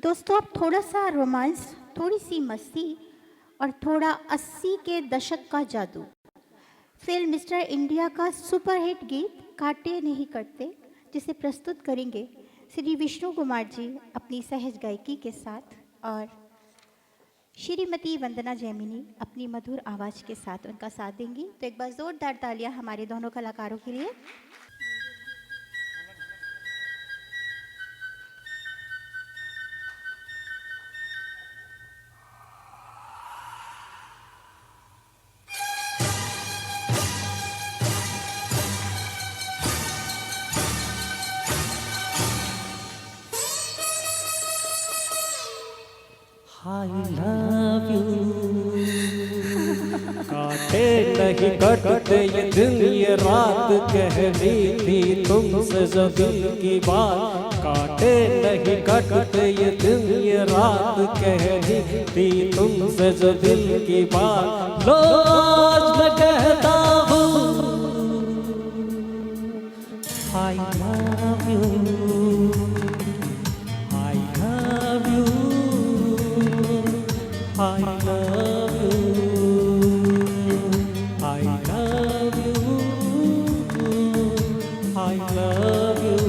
दोस्तों अब थोड़ा सा रोमांस, थोड़ी सी मस्ती और थोड़ा 80 के दशक का जादू। फिल्म मिस्टर इंडिया का सुपरहिट गीत काटे नहीं कटते, जिसे प्रस्तुत करेंगे श्री विष्णु कुमार जी अपनी सहज गायकी के साथ और श्रीमती वंदना जैमिनी अपनी मधुर आवाज़ के साथ उनका साथ देंगी। तो एक बार जोरदार तालियां हमारे दोनों कलाकारों के लिए। I love you। काटे नहीं कटते ये दिन ये रात कह रही थी तुमसे जो दिल की बात। काटे नहीं कटते ये दिन ये रात कह रही थी तुमसे जो दिल की बात। लो आज मैं कहता हूँ I love you। I love you। I love you। I love you। I love you।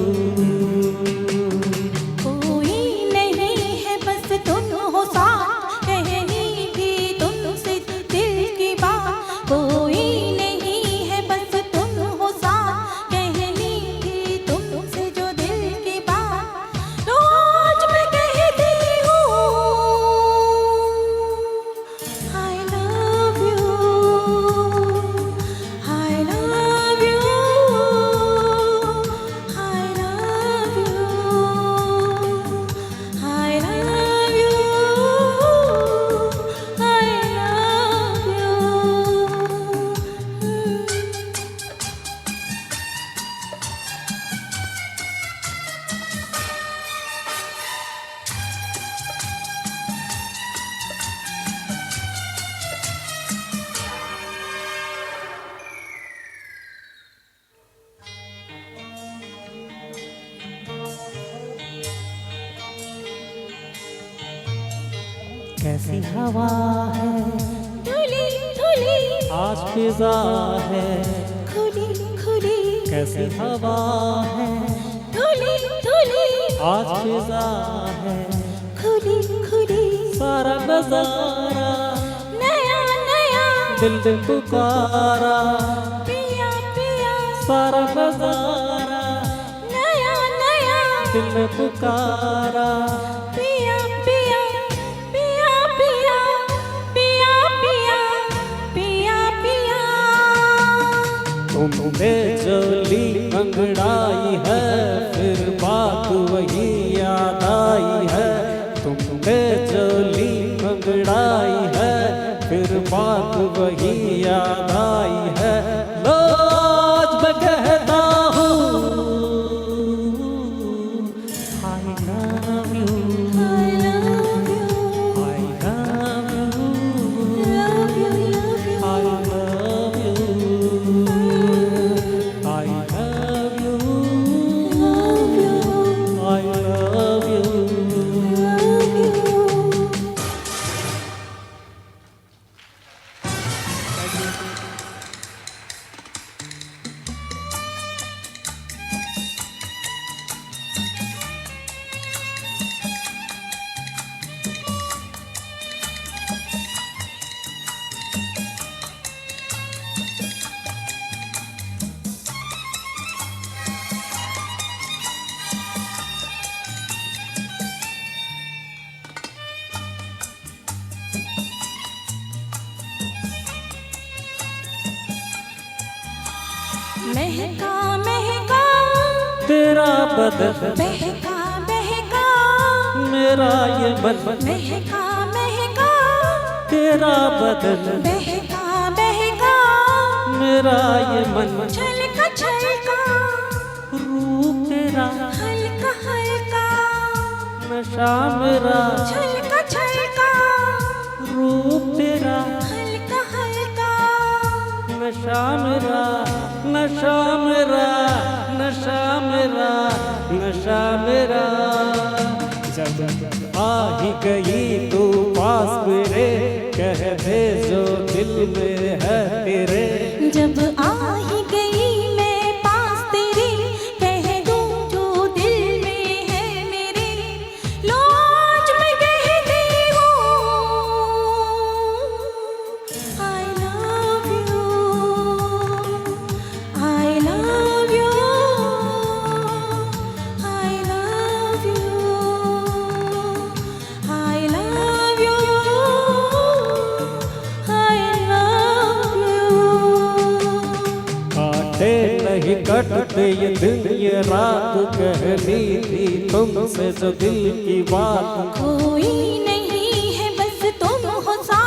कोई नहीं है बस तुम हो साथ, कहनी थी तुमसे दिल की बात। कोई नहीं है बस तुम हो साथ, कहनी थी तुमसे जो दिल की बात। रोज मैं कहती हूँ I love you। I love you। I love you। I love you। कैसी हवा है धुली धुली आज फिजा है। खुली खुली कैसी हवा है धुली धुली आज फिजा है। खुली खुली सारा नजारा नया नया दिल दिल पुकारा। पिया पिया सारा नजारा नया नया दिल में पुकारा। पिया पिया पिया पिया पिया पिया पिया पिया। तुमने चोली अंगड़ाई है फिर बात वही याद आई है। तुमने चोली अंगड़ाई है फिर बात वही याद आई है। लो आज मैं कहता हूँ I love you। I love you। I love you। Love you, love you। I love you। I love you। Love you, I love you। love you। महका महका तेरा बदन बहका बहका मेरा ये मन। महका महका तेरा बदन बहका बहका मेरा ये मन। छलका छलका रूप तेरा हल्का हल्का नशा मेरा। छलका छलका रूप तेरा हल्का हल्का नशा मेरा। नशा मेरा नशा मेरा नशा मेरा। जब आ ही गई तू पास मेरे, कह दे जो दिल में है तेरे। जब आ ही गई मैं पास तेरे, कह दूं जो दिल में है मेरे। लो आज मैं कहती हूँ I love you, I love you, I love you, I love you, I love you। काटे नहीं कटते ये दिन ये रात, कहनी थी तुमसे जो दिल की बात। कोई नहीं है बस तुम हो साथ,